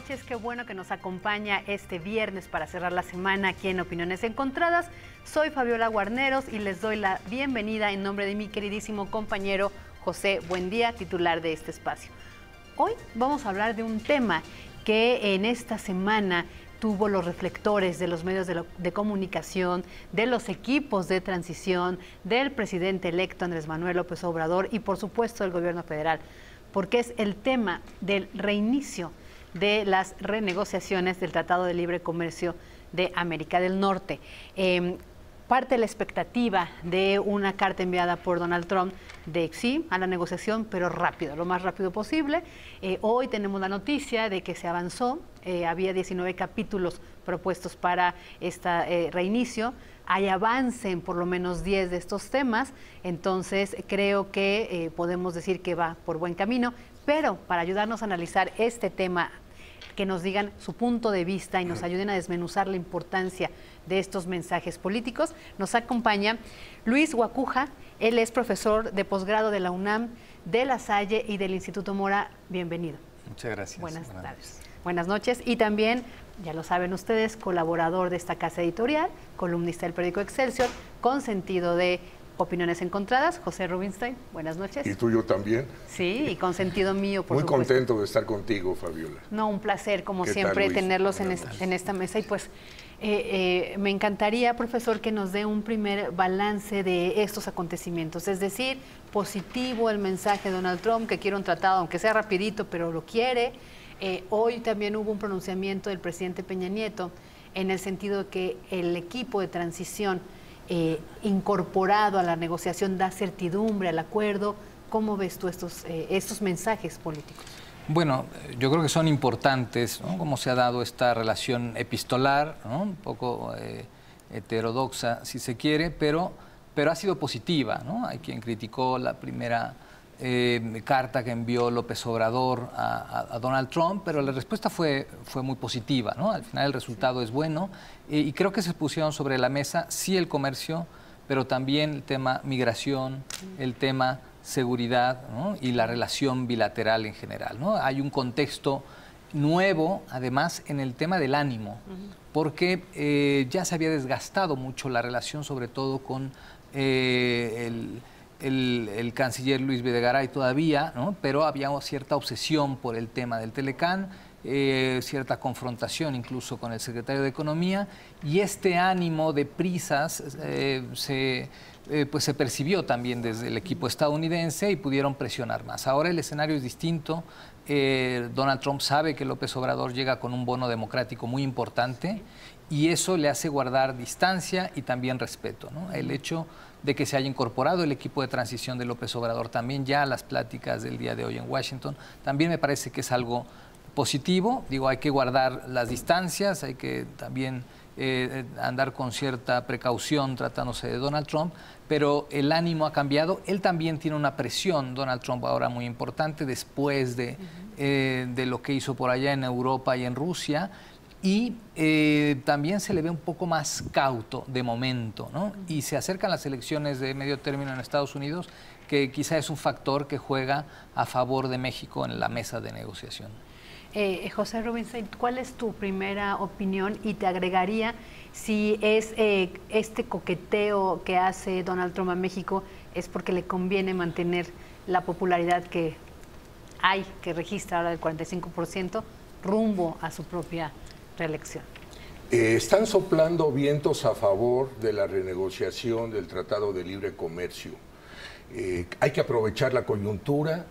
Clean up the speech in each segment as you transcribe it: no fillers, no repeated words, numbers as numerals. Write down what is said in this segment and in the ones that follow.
noches, qué bueno que nos acompaña este viernes para cerrar la semana aquí en Opiniones Encontradas. Soy Fabiola Guarneros y les doy la bienvenida en nombre de mi queridísimo compañero José Buendía, titular de este espacio. Hoy vamos a hablar de un tema que en esta semana tuvo los reflectores de los medios de comunicación, de los equipos de transición, del presidente electo Andrés Manuel López Obrador y por supuesto del gobierno federal, porque es el tema del reinicio de las renegociaciones del Tratado de Libre Comercio de América del Norte. Parte de la expectativa de una carta enviada por Donald Trump de sí a la negociación, pero rápido, lo más rápido posible. Hoy tenemos la noticia de que se avanzó, había 19 capítulos propuestos para este reinicio. Hay avance en por lo menos 10 de estos temas, entonces creo que podemos decir que va por buen camino, pero para ayudarnos a analizar este tema, que nos digan su punto de vista y nos ayuden a desmenuzar la importancia de estos mensajes políticos, nos acompaña Luis Guacuja. Él es profesor de posgrado de la UNAM, de La Salle y del Instituto Mora. Bienvenido. Muchas gracias. Buenas tardes. Buenas noches. Y también, ya lo saben ustedes, colaborador de esta casa editorial, columnista del periódico Excelsior, con sentido de Opiniones Encontradas, José Rubinstein. Buenas noches. ¿Y tuyo también? Sí, y con sentido mío, por supuesto. Muy contento de estar contigo, Fabiola. No, un placer, como siempre, tal, tenerlos en esta mesa. Y pues me encantaría, profesor, que nos dé un primer balance de estos acontecimientos. Es decir, positivo el mensaje de Donald Trump, que quiere un tratado, aunque sea rapidito, pero lo quiere. Hoy también hubo un pronunciamiento del presidente Peña Nieto en el sentido de que el equipo de transición incorporado a la negociación da certidumbre al acuerdo. ¿Cómo ves tú estos mensajes políticos? Bueno, yo creo que son importantes, ¿no? Cómo se ha dado esta relación epistolar, ¿no? Un poco heterodoxa, si se quiere, pero ha sido positiva, ¿no? Hay quien criticó la primera carta que envió López Obrador a Donald Trump, pero la respuesta fue muy positiva, ¿no? Al final el resultado es bueno y creo que se pusieron sobre la mesa, sí, el comercio, pero también el tema migración, el tema seguridad, ¿no? Y la relación bilateral en general, ¿no? Hay un contexto nuevo, además, en el tema del ánimo, porque ya se había desgastado mucho la relación, sobre todo con el canciller Luis Videgaray todavía, ¿no? Pero había cierta obsesión por el tema del Telecán, cierta confrontación incluso con el secretario de Economía, y este ánimo de prisas pues se percibió también desde el equipo estadounidense y pudieron presionar más. Ahora el escenario es distinto. Donald Trump sabe que López Obrador llega con un bono democrático muy importante y eso le hace guardar distancia y también respeto, ¿no? El hecho de que se haya incorporado el equipo de transición de López Obrador también ya a las pláticas del día de hoy en Washington, también me parece que es algo positivo. Digo, hay que guardar las distancias, hay que también andar con cierta precaución tratándose de Donald Trump, pero el ánimo ha cambiado. Él también tiene una presión, Donald Trump, ahora muy importante después de lo que hizo por allá en Europa y en Rusia, y también se le ve un poco más cauto de momento, ¿no? Y se acercan las elecciones de medio término en Estados Unidos, que quizá es un factor que juega a favor de México en la mesa de negociación. José Rubinstein, ¿cuál es tu primera opinión? Y te agregaría si es este coqueteo que hace Donald Trump a México es porque le conviene mantener la popularidad que hay, que registra ahora del 45%, rumbo a su propia reelección. Están soplando vientos a favor de la renegociación del Tratado de Libre Comercio. Hay que aprovechar la coyuntura.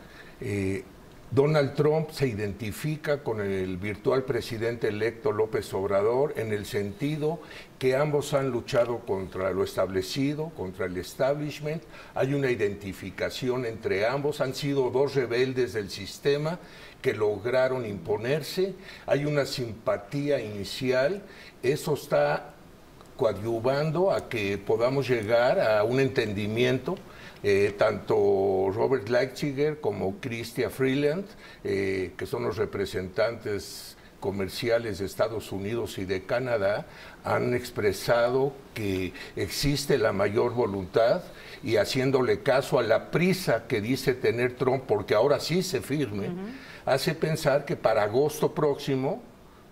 Donald Trump se identifica con el virtual presidente electo López Obrador en el sentido que ambos han luchado contra lo establecido, contra el establishment. Hay una identificación entre ambos, han sido dos rebeldes del sistema que lograron imponerse. Hay una simpatía inicial, eso está coadyuvando a que podamos llegar a un entendimiento. Tanto Robert Lighthizer como Chrystia Freeland, que son los representantes comerciales de Estados Unidos y de Canadá han expresado que existe la mayor voluntad, y haciéndole caso a la prisa que dice tener Trump, porque ahora sí se firme, hace pensar que para agosto próximo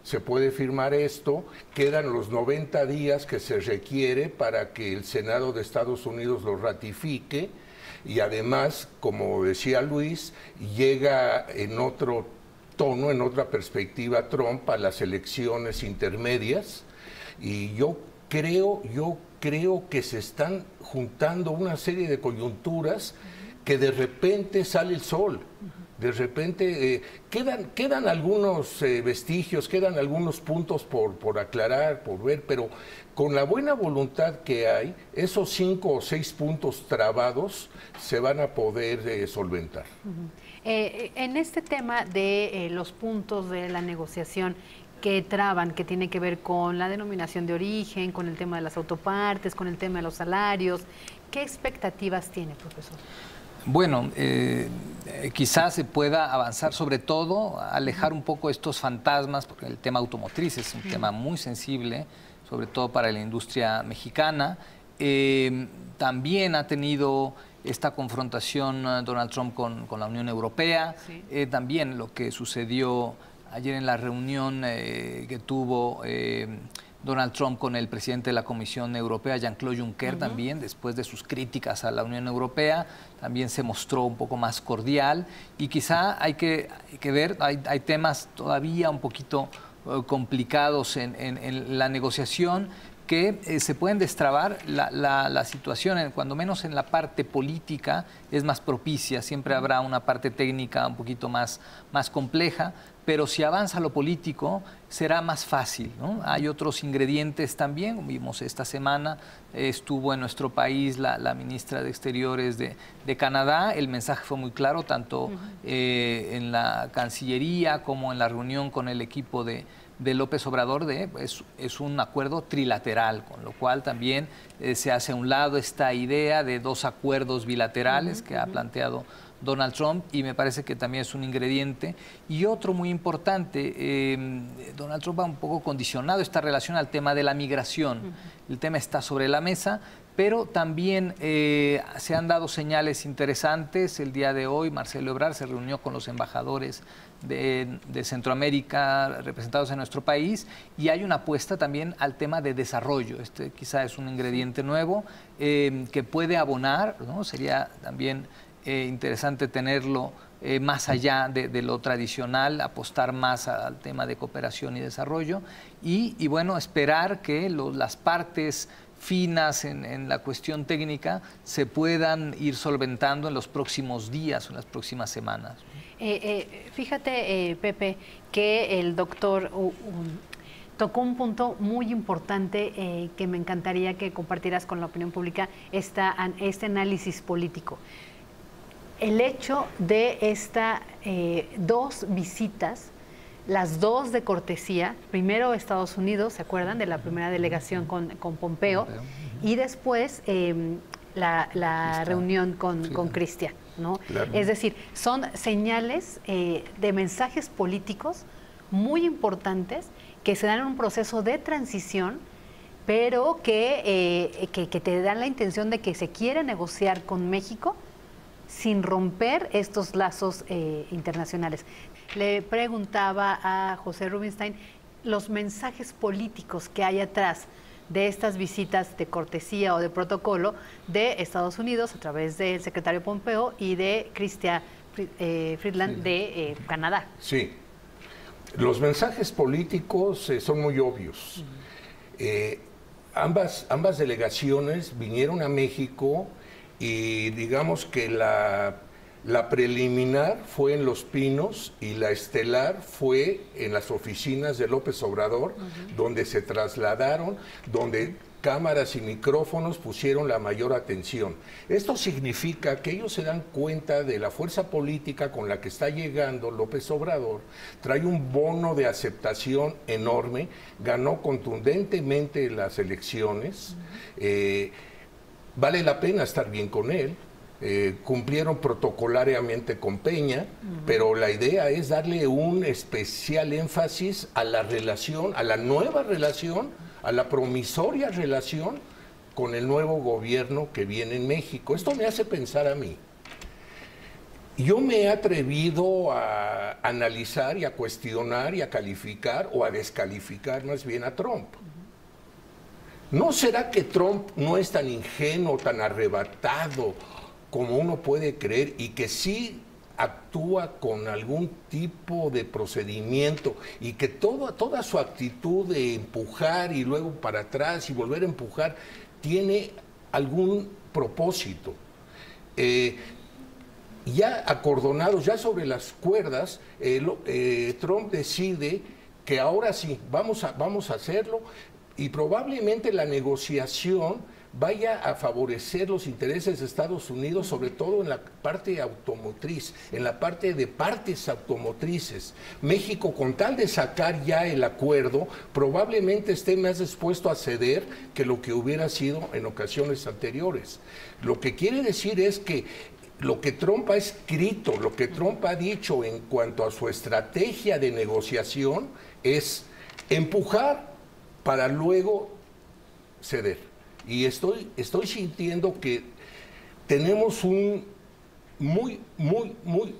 se puede firmar esto. Quedan los 90 días que se requiere para que el Senado de Estados Unidos lo ratifique, y además, como decía Luis, llega en otro tono, en otra perspectiva Trump a las elecciones intermedias, y yo creo que se están juntando una serie de coyunturas que de repente sale el sol. De repente quedan algunos vestigios, quedan algunos puntos por aclarar, por ver, pero con la buena voluntad que hay, esos 5 o 6 puntos trabados se van a poder solventar. En este tema de los puntos de la negociación que traban, que tiene que ver con la denominación de origen, con el tema de las autopartes, con el tema de los salarios, ¿qué expectativas tiene, profesor? Bueno, quizás se pueda avanzar, sobre todo alejar un poco estos fantasmas, porque el tema automotriz es un tema muy sensible, sobre todo para la industria mexicana. También ha tenido esta confrontación Donald Trump con la Unión Europea, también lo que sucedió ayer en la reunión que tuvo Donald Trump con el presidente de la Comisión Europea, Jean-Claude Juncker, también, después de sus críticas a la Unión Europea, también se mostró un poco más cordial, y quizá hay que ver, hay temas todavía un poquito complicados en la negociación, que se pueden destrabar. La situación, cuando menos en la parte política, es más propicia. Siempre habrá una parte técnica un poquito más compleja, pero si avanza lo político será más fácil, ¿no? Hay otros ingredientes también. Vimos esta semana, estuvo en nuestro país la ministra de Exteriores de Canadá. El mensaje fue muy claro, tanto en la Cancillería como en la reunión con el equipo de López Obrador, es un acuerdo trilateral, con lo cual también se hace a un lado esta idea de 2 acuerdos bilaterales que ha planteado Donald Trump, y me parece que también es un ingrediente. Y otro muy importante, Donald Trump ha un poco condicionado esta relación al tema de la migración. El tema está sobre la mesa, pero también se han dado señales interesantes. El día de hoy Marcelo Ebrard se reunió con los embajadores de Centroamérica representados en nuestro país, y hay una apuesta también al tema de desarrollo. Este quizá es un ingrediente nuevo que puede abonar, ¿no? Sería también interesante tenerlo más allá de lo tradicional, apostar más al tema de cooperación y desarrollo, y bueno, esperar que las partes finas en la cuestión técnica se puedan ir solventando en los próximos días o en las próximas semanas. Fíjate, Pepe, que el doctor tocó un punto muy importante que me encantaría que compartieras con la opinión pública, este análisis político. El hecho de estas 2 visitas, las 2 de cortesía, primero Estados Unidos, ¿se acuerdan? De la primera delegación con Pompeo, y después la reunión con Cristian, ¿no? Claro. Es decir, son señales de mensajes políticos muy importantes que se dan en un proceso de transición, pero que te dan la intención de que se quiere negociar con México sin romper estos lazos internacionales. Le preguntaba a José Rubinstein los mensajes políticos que hay atrás de estas visitas de cortesía o de protocolo de Estados Unidos a través del secretario Pompeo y de Chrystia Freeland de Canadá. Sí, los mensajes políticos son muy obvios. Ambas delegaciones vinieron a México, y digamos que la preliminar fue en Los Pinos y la estelar fue en las oficinas de López Obrador, donde se trasladaron, donde cámaras y micrófonos pusieron la mayor atención. Esto significa que ellos se dan cuenta de la fuerza política con la que está llegando López Obrador. Trae un bono de aceptación enorme, ganó contundentemente las elecciones. Vale la pena estar bien con él. cumplieron protocolariamente con Peña, pero la idea es darle un especial énfasis a la relación, a la nueva relación, a la promisoria relación con el nuevo gobierno que viene en México. Esto me hace pensar a mí. Yo me he atrevido a analizar y a cuestionar y a calificar o a descalificar más bien a Trump. ¿No será que Trump no es tan ingenuo, tan arrebatado como uno puede creer y que sí actúa con algún tipo de procedimiento y que toda su actitud de empujar y luego para atrás y volver a empujar tiene algún propósito? Ya acordonados, ya sobre las cuerdas, Trump decide que ahora sí, vamos a hacerlo, y probablemente la negociación vaya a favorecer los intereses de Estados Unidos, sobre todo en la parte automotriz, en la parte de partes automotrices. México, con tal de sacar ya el acuerdo, probablemente esté más dispuesto a ceder que lo que hubiera sido en ocasiones anteriores. Lo que quiere decir es que lo que Trump ha escrito, lo que Trump ha dicho en cuanto a su estrategia de negociación es empujar para luego ceder. Y estoy sintiendo que tenemos un muy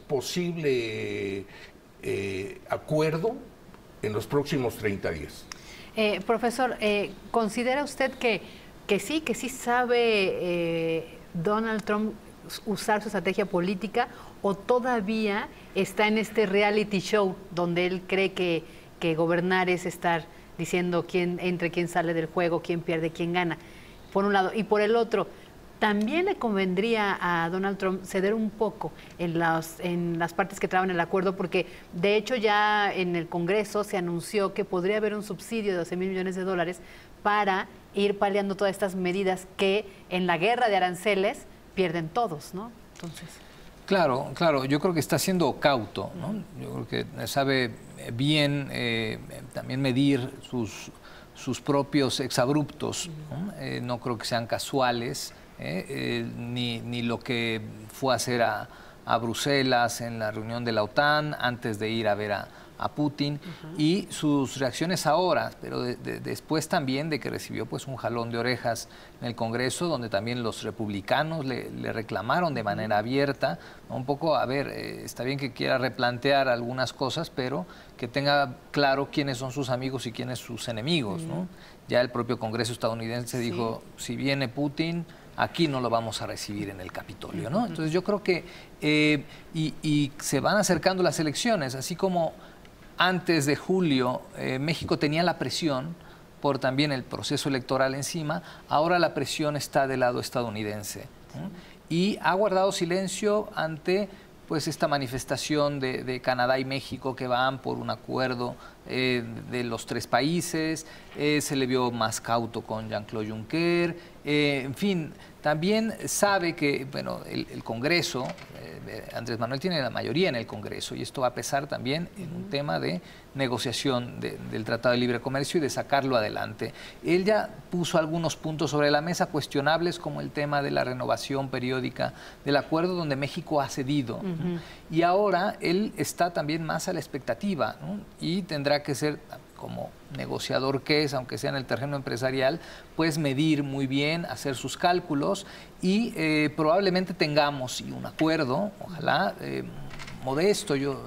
posible acuerdo en los próximos 30 días. Profesor, ¿considera usted que sí sabe Donald Trump usar su estrategia política, o todavía está en este reality show donde él cree que gobernar es estar diciendo quién entra, quién sale del juego, quién pierde, quién gana, por un lado? Y por el otro, ¿también le convendría a Donald Trump ceder un poco en las partes que traban el acuerdo? Porque de hecho ya en el Congreso se anunció que podría haber un subsidio de 12,000 millones de dólares para ir paliando todas estas medidas que en la guerra de aranceles pierden todos, ¿no? Entonces... Claro, yo creo que está siendo cauto, ¿no? Yo creo que sabe bien también medir sus propios exabruptos, ¿no? No creo que sean casuales, ni lo que fue a hacer a Bruselas en la reunión de la OTAN antes de ir a ver a Putin, y sus reacciones ahora, pero después también de que recibió pues un jalón de orejas en el Congreso, donde también los republicanos le reclamaron de manera abierta, ¿no? Un poco, a ver, está bien que quiera replantear algunas cosas, pero que tenga claro quiénes son sus amigos y quiénes sus enemigos, ¿no? Ya el propio Congreso estadounidense dijo, si viene Putin, aquí no lo vamos a recibir en el Capitolio, ¿no? Entonces yo creo que y se van acercando las elecciones, así como antes de julio México tenía la presión por también el proceso electoral encima, ahora la presión está del lado estadounidense, ¿no? Y ha guardado silencio ante pues esta manifestación de Canadá y México que van por un acuerdo de los tres países, se le vio más cauto con Jean-Claude Juncker, en fin, también sabe que bueno, el Congreso, Andrés Manuel tiene la mayoría en el Congreso y esto va a pesar también en un tema de negociación del Tratado de Libre Comercio y de sacarlo adelante. Él ya puso algunos puntos sobre la mesa cuestionables, como el tema de la renovación periódica del acuerdo, donde México ha cedido, ¿no? Y ahora él está también más a la expectativa, ¿no? Y tendrá que ser, como negociador que es, aunque sea en el terreno empresarial, pues medir muy bien, hacer sus cálculos y probablemente tengamos un acuerdo, ojalá modesto, yo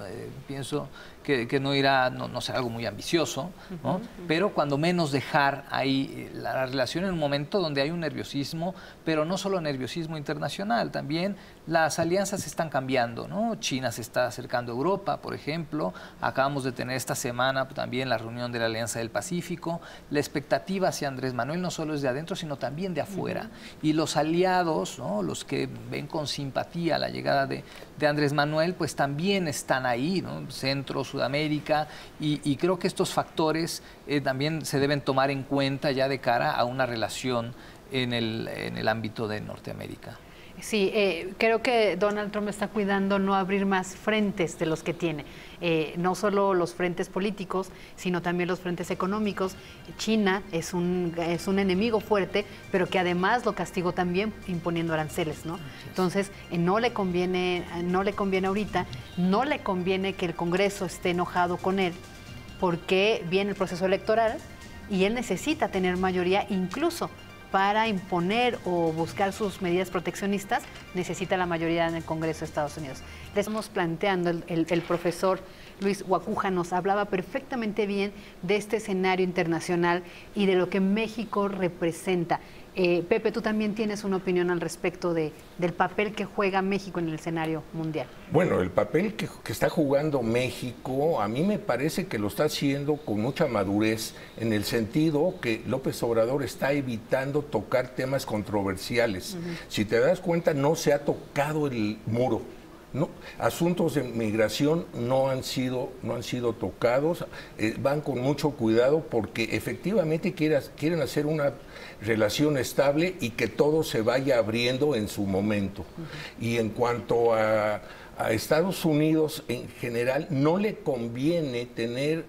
pienso que no irá, no será algo muy ambicioso, ¿no? Pero cuando menos dejar ahí la relación en un momento donde hay un nerviosismo, pero no solo nerviosismo internacional, también las alianzas están cambiando, ¿no? China se está acercando a Europa, por ejemplo, acabamos de tener esta semana también la reunión de la Alianza del Pacífico, la expectativa hacia Andrés Manuel no solo es de adentro, sino también de afuera, y los aliados, ¿no? Los que ven con simpatía la llegada de Andrés Manuel, pues también están ahí, ¿no? Centro, Sudamérica, y creo que estos factores también se deben tomar en cuenta ya de cara a una relación en el ámbito de Norteamérica. Sí, creo que Donald Trump está cuidando no abrir más frentes de los que tiene. No solo los frentes políticos, sino también los frentes económicos. China es un enemigo fuerte, pero que además lo castigó también imponiendo aranceles, ¿no? Entonces, no le conviene ahorita, no le conviene que el Congreso esté enojado con él, porque viene el proceso electoral y él necesita tener mayoría, incluso para imponer o buscar sus medidas proteccionistas, necesita la mayoría en el Congreso de Estados Unidos. Le estamos planteando, el profesor Luis Guacuja nos hablaba perfectamente bien de este escenario internacional y de lo que México representa. Pepe, tú también tienes una opinión al respecto del papel que juega México en el escenario mundial. Bueno, el papel que está jugando México, a mí me parece que lo está haciendo con mucha madurez, en el sentido que López Obrador está evitando tocar temas controversiales. Si te das cuenta, no se ha tocado el muro. No, asuntos de migración no han sido tocados, van con mucho cuidado porque efectivamente quieren hacer una relación estable y que todo se vaya abriendo en su momento. Y en cuanto a Estados Unidos en general, no le conviene tener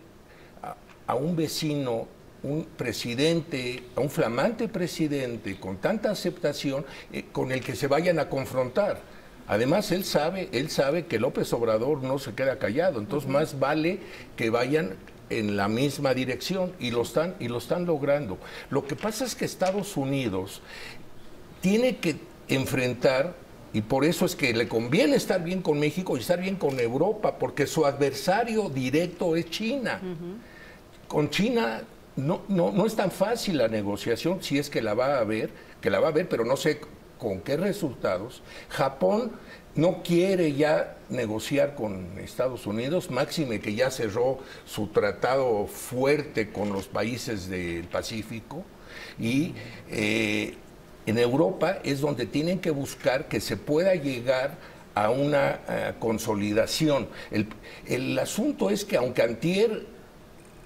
a un vecino, un presidente, a un flamante presidente con tanta aceptación con el que se vayan a confrontar. Además, él sabe que López Obrador no se queda callado, entonces más vale que vayan en la misma dirección y lo están logrando. Lo que pasa es que Estados Unidos tiene que enfrentar, y por eso es que le conviene estar bien con México y estar bien con Europa, porque su adversario directo es China. Con China no es tan fácil la negociación, si es que la va a haber, pero no sé con qué resultados. Japón no quiere ya negociar con Estados Unidos, máxime que ya cerró su tratado fuerte con los países del Pacífico, y en Europa es donde tienen que buscar que se pueda llegar a una consolidación. El asunto es que aunque antier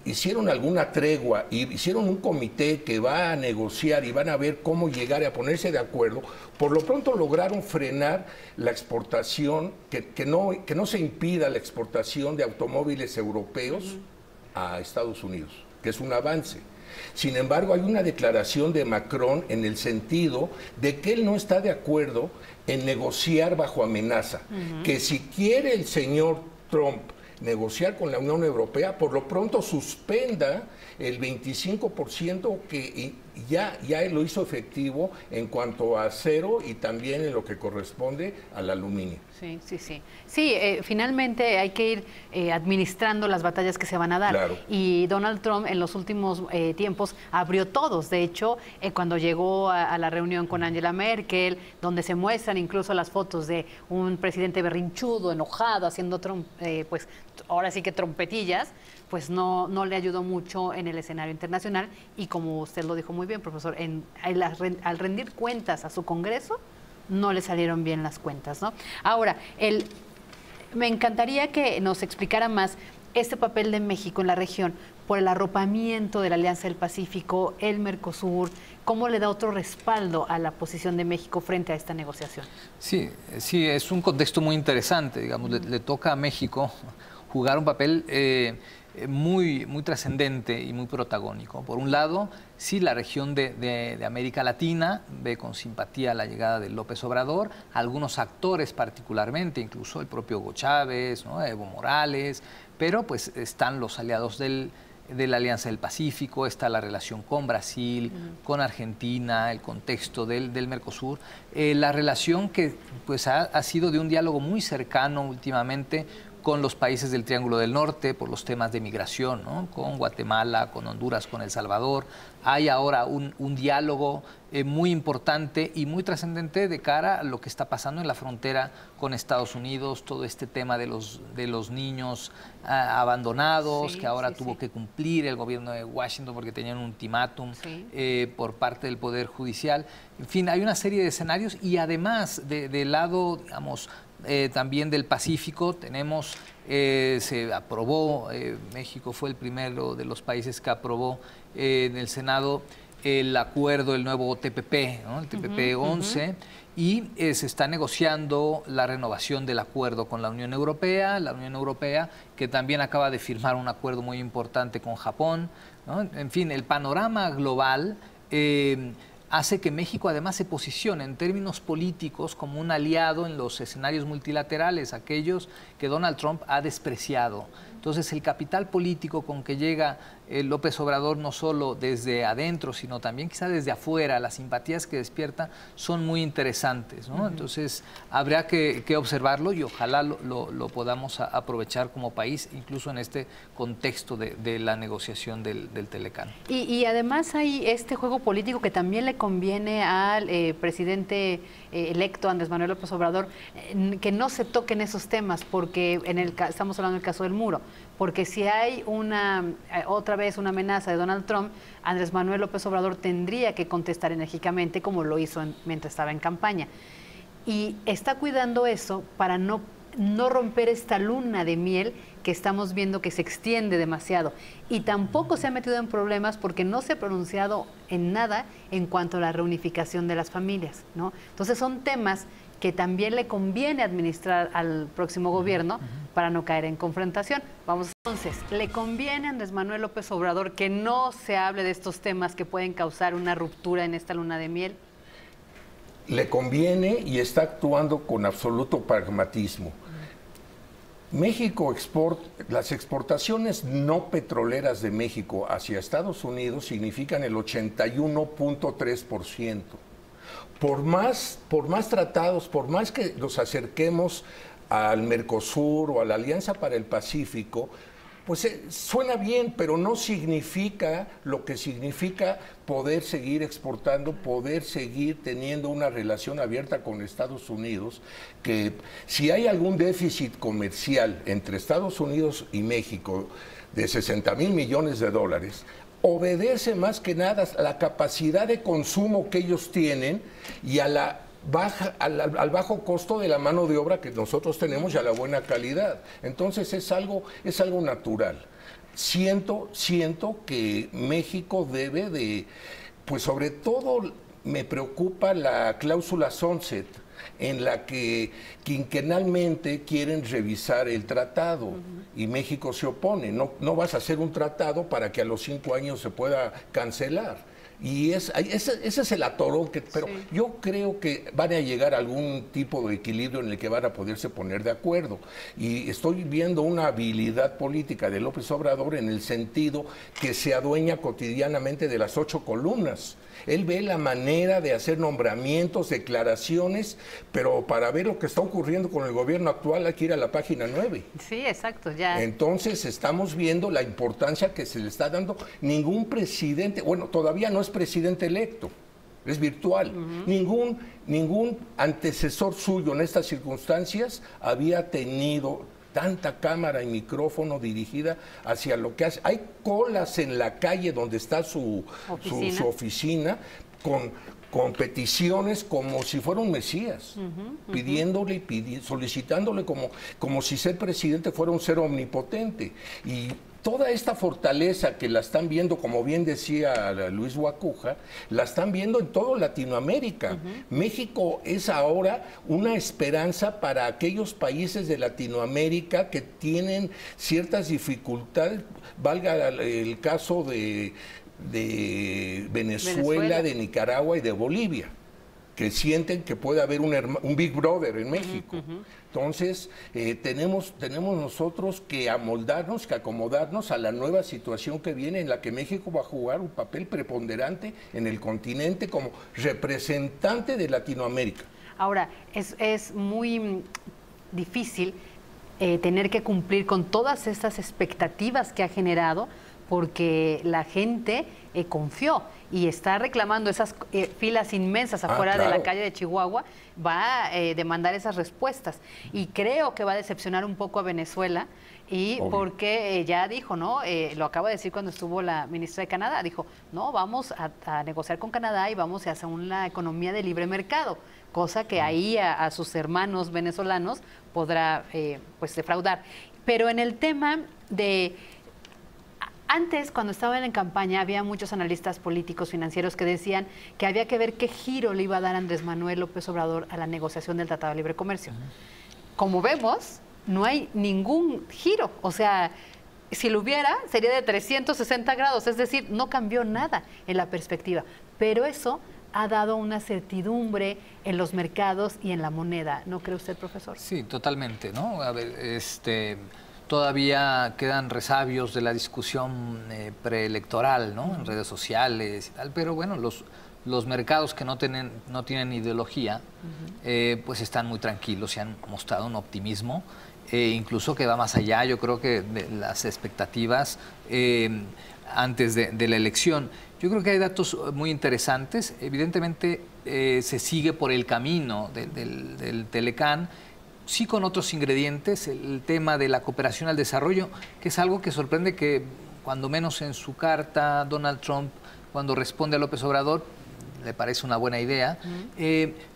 hicieron alguna tregua y hicieron un comité que va a negociar y van a ver cómo llegar a ponerse de acuerdo, por lo pronto lograron frenar la exportación, que no se impida la exportación de automóviles europeos a Estados Unidos, que es un avance. Sin embargo, hay una declaración de Macron en el sentido de que él no está de acuerdo en negociar bajo amenaza, que si quiere el señor Trump negociar con la Unión Europea, por lo pronto suspenda el 25% que ya lo hizo efectivo en cuanto a acero y también en lo que corresponde al aluminio. Sí, finalmente hay que ir administrando las batallas que se van a dar. Claro. Y Donald Trump en los últimos tiempos abrió todos. De hecho, cuando llegó a la reunión con Angela Merkel, donde se muestran incluso las fotos de un presidente berrinchudo, enojado, haciendo pues ahora sí que trompetillas, pues no le ayudó mucho en el escenario internacional. Y como usted lo dijo muy bien, profesor, al rendir cuentas a su Congreso, no le salieron bien las cuentas, ¿no? Ahora, me encantaría que nos explicara más este papel de México en la región por el arropamiento de la Alianza del Pacífico, el Mercosur, cómo le da otro respaldo a la posición de México frente a esta negociación. Sí, es un contexto muy interesante, digamos, le toca a México jugar un papel muy trascendente y muy protagónico. Por un lado, sí, la región de América Latina ve con simpatía la llegada de López Obrador, algunos actores particularmente, incluso el propio Hugo Chávez, ¿no? Evo Morales, pero pues están los aliados de la Alianza del Pacífico, está la relación con Brasil, con Argentina, el contexto del Mercosur, la relación que pues ha sido de un diálogo muy cercano últimamente con los países del Triángulo del Norte por los temas de migración, ¿no? Con Guatemala, con Honduras, con El Salvador. Hay ahora un diálogo muy importante y muy trascendente de cara a lo que está pasando en la frontera con Estados Unidos, todo este tema de los niños abandonados, que ahora tuvo que cumplir el gobierno de Washington porque tenían un ultimátum por parte del Poder Judicial. En fin, hay una serie de escenarios y además del lado, digamos, también del Pacífico tenemos, se aprobó, México fue el primero de los países que aprobó en el Senado el acuerdo, el nuevo TPP, ¿no? El TPP-11, y se está negociando la renovación del acuerdo con la Unión Europea, que también acaba de firmar un acuerdo muy importante con Japón, ¿no? En fin, el panorama global hace que México además se posicione en términos políticos como un aliado en los escenarios multilaterales, aquellos que Donald Trump ha despreciado. Entonces, el capital político con que llega López Obrador, no solo desde adentro, sino también quizá desde afuera, las simpatías que despierta son muy interesantes, ¿no? Entonces, habría que observarlo y ojalá lo podamos aprovechar como país, incluso en este contexto de la negociación del Telecán. Y además hay este juego político que también le conviene al presidente electo Andrés Manuel López Obrador, que no se toquen esos temas, porque estamos hablando del caso del muro, porque si hay otra vez una amenaza de Donald Trump, Andrés Manuel López Obrador tendría que contestar enérgicamente como lo hizo mientras estaba en campaña. Y está cuidando eso para no romper esta luna de miel que estamos viendo que se extiende demasiado. Y tampoco se ha metido en problemas porque no se ha pronunciado en nada en cuanto a la reunificación de las familias, ¿no? Entonces son temas que también le conviene administrar al próximo gobierno para no caer en confrontación. Vamos, entonces, ¿le conviene a Andrés Manuel López Obrador que no se hable de estos temas que pueden causar una ruptura en esta luna de miel? Le conviene y está actuando con absoluto pragmatismo. México las exportaciones no petroleras de México hacia Estados Unidos significan el 81.3%. Por más tratados, por más que nos acerquemos al Mercosur o a la Alianza para el Pacífico, pues suena bien, pero no significa lo que significa poder seguir exportando, poder seguir teniendo una relación abierta con Estados Unidos, que si hay algún déficit comercial entre Estados Unidos y México de 60,000 millones de dólares, obedece más que nada a la capacidad de consumo que ellos tienen y a al bajo costo de la mano de obra que nosotros tenemos y a la buena calidad. Entonces es algo natural. Siento que México debe de, pues sobre todo me preocupa la cláusula sunset, en la que quinquenalmente quieren revisar el tratado y México se opone. No vas a hacer un tratado para que a los 5 años se pueda cancelar. Y ese es el atorón pero sí. Yo creo que van a llegar a algún tipo de equilibrio en el que van a poderse poner de acuerdo. Y estoy viendo una habilidad política de López Obrador en el sentido que se adueña cotidianamente de las 8 columnas. Él ve la manera de hacer nombramientos, declaraciones, pero para ver lo que está ocurriendo con el gobierno actual hay que ir a la página 9. Sí, exacto, ya. Entonces estamos viendo la importancia que se le está dando. Ningún presidente, bueno, todavía no es presidente electo, es virtual. Ningún antecesor suyo en estas circunstancias había tenido tanta cámara y micrófono dirigida hacia lo que hace. Hay colas en la calle donde está su oficina con peticiones como si fuera un mesías, pidiéndole, solicitándole como si ser presidente fuera un ser omnipotente. Y toda esta fortaleza que la están viendo, como bien decía Luis Guacuja, la están viendo en toda Latinoamérica. México es ahora una esperanza para aquellos países de Latinoamérica que tienen ciertas dificultades, valga el caso de Venezuela, de Nicaragua y de Bolivia, que sienten que puede haber un Big Brother en México. Entonces, tenemos nosotros que amoldarnos, que acomodarnos a la nueva situación que viene, en la que México va a jugar un papel preponderante en el continente como representante de Latinoamérica. Ahora, es muy difícil tener que cumplir con todas estas expectativas que ha generado, porque la gente confió y está reclamando esas filas inmensas afuera de la calle de Chihuahua, va a demandar esas respuestas. Y creo que va a decepcionar un poco a Venezuela, y porque ya dijo, ¿no? Lo acaba de decir cuando estuvo la ministra de Canadá, dijo, no, vamos a negociar con Canadá y vamos a hacer una economía de libre mercado, cosa que ahí a sus hermanos venezolanos podrá pues defraudar. Pero en el tema de Antes, cuando estaban en campaña, había muchos analistas políticos, financieros que decían que había que ver qué giro le iba a dar Andrés Manuel López Obrador a la negociación del Tratado de Libre Comercio. Como vemos, no hay ningún giro. O sea, si lo hubiera, sería de 360 grados. Es decir, no cambió nada en la perspectiva. Pero eso ha dado una certidumbre en los mercados y en la moneda. ¿No cree usted, profesor? Sí, totalmente, ¿no? A ver, todavía quedan resabios de la discusión preelectoral, ¿no? En redes sociales y tal, pero bueno, los mercados que no tienen ideología, pues están muy tranquilos y han mostrado un optimismo, incluso que va más allá, yo creo que de las expectativas antes de la elección. Yo creo que hay datos muy interesantes. Evidentemente se sigue por el camino del Telecán, sí con otros ingredientes, el tema de la cooperación al desarrollo, que es algo que sorprende que cuando menos en su carta Donald Trump, cuando responde a López Obrador, le parece una buena idea.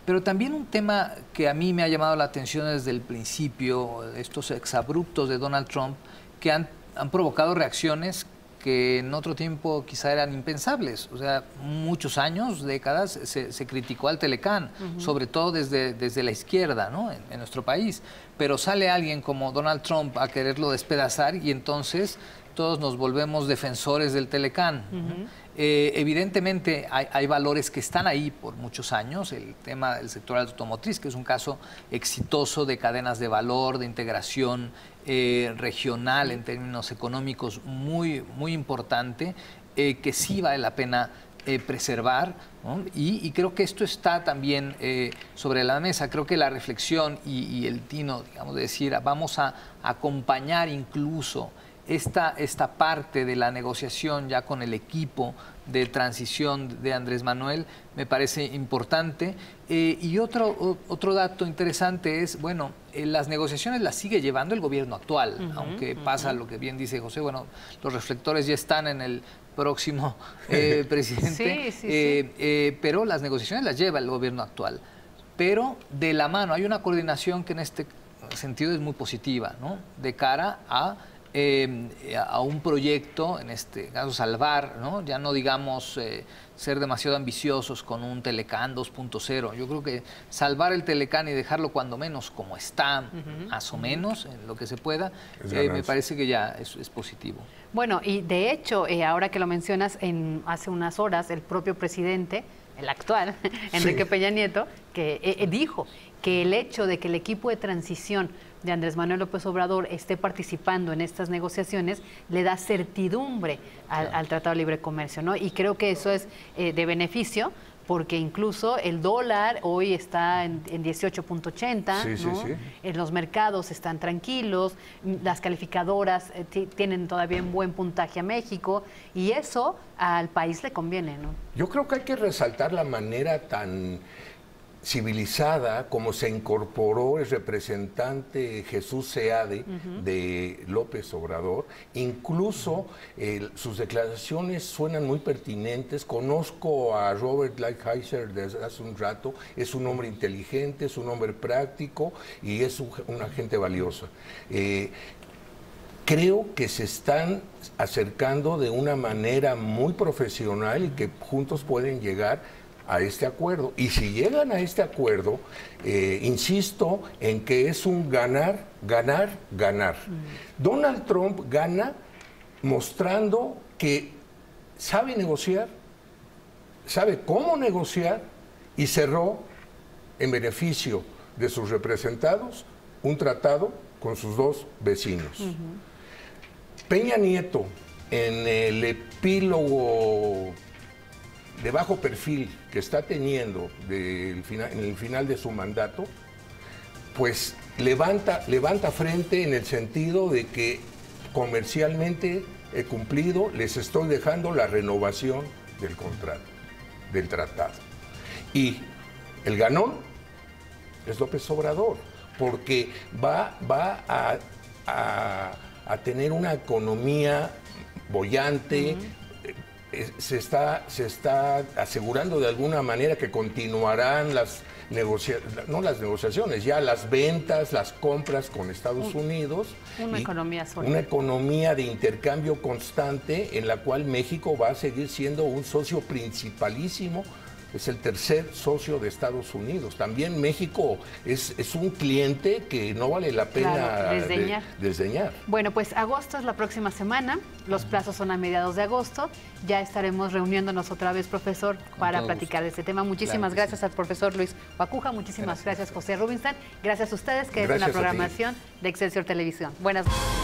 Pero también un tema que a mí me ha llamado la atención desde el principio, estos exabruptos de Donald Trump, que han provocado reacciones que en otro tiempo quizá eran impensables. O sea, muchos años, décadas, se criticó al Telecán, sobre todo desde la izquierda, ¿no? en nuestro país. Pero sale alguien como Donald Trump a quererlo despedazar y entonces todos nos volvemos defensores del Telecán. Evidentemente hay valores que están ahí por muchos años, el tema del sector automotriz, que es un caso exitoso de cadenas de valor, de integración regional en términos económicos muy importante, que sí vale la pena preservar, ¿no? Y creo que esto está también sobre la mesa. Creo que la reflexión y el tino, digamos, de decir, vamos a acompañar incluso esta parte de la negociación ya con el equipo de transición de Andrés Manuel, me parece importante. Y otro dato interesante es, bueno, las negociaciones las sigue llevando el gobierno actual, aunque pasa lo que bien dice José, bueno, los reflectores ya están en el próximo presidente, pero las negociaciones las lleva el gobierno actual. Pero de la mano, hay una coordinación que en este sentido es muy positiva, ¿no? De cara a un proyecto, en este caso salvar, ¿no? Ya no digamos ser demasiado ambiciosos con un Telecán 2.0. Yo creo que salvar el Telecán y dejarlo cuando menos como está, más o menos, en lo que se pueda, me parece que ya es positivo. Bueno, y de hecho, ahora que lo mencionas, hace unas horas el propio presidente, el actual, Enrique Peña Nieto, que dijo que el hecho de que el equipo de transición de Andrés Manuel López Obrador esté participando en estas negociaciones le da certidumbre al Tratado de Libre Comercio, ¿no? Y creo que eso es de beneficio, porque incluso el dólar hoy está en 18.80, ¿no? En los mercados están tranquilos, las calificadoras tienen todavía un buen puntaje a México, y eso al país le conviene, ¿no? Yo creo que hay que resaltar la manera tan civilizada como se incorporó el representante Jesús Seade de López Obrador. Incluso sus declaraciones suenan muy pertinentes. Conozco a Robert Lighthizer desde hace un rato, es un hombre inteligente, es un hombre práctico y es una gente valiosa. Creo que se están acercando de una manera muy profesional y que juntos pueden llegar a este acuerdo. Y si llegan a este acuerdo, insisto en que es un ganar, ganar, ganar. Donald Trump gana mostrando que sabe negociar, sabe cómo negociar y cerró en beneficio de sus representados un tratado con sus dos vecinos. Peña Nieto, en el epílogo de bajo perfil que está teniendo en el final de su mandato, pues levanta frente en el sentido de que comercialmente he cumplido, les estoy dejando la renovación del contrato, del tratado. Y el ganón es López Obrador, porque va a tener una economía boyante. Se está asegurando de alguna manera que continuarán las negociaciones, ya las ventas, las compras con Estados Unidos. Una economía sólida. Una economía de intercambio constante en la cual México va a seguir siendo un socio principalísimo. Es el tercer socio de Estados Unidos. También México es un cliente que no vale la pena desdeñar. Bueno, pues agosto es la próxima semana. Los plazos son a mediados de agosto. Ya estaremos reuniéndonos otra vez, profesor, para platicar de este tema. Muchísimas gracias al profesor Luis Guacuja. Muchísimas gracias, José Rubinstein. Gracias a ustedes, que es en la programación de Excelsior Televisión. Buenas noches.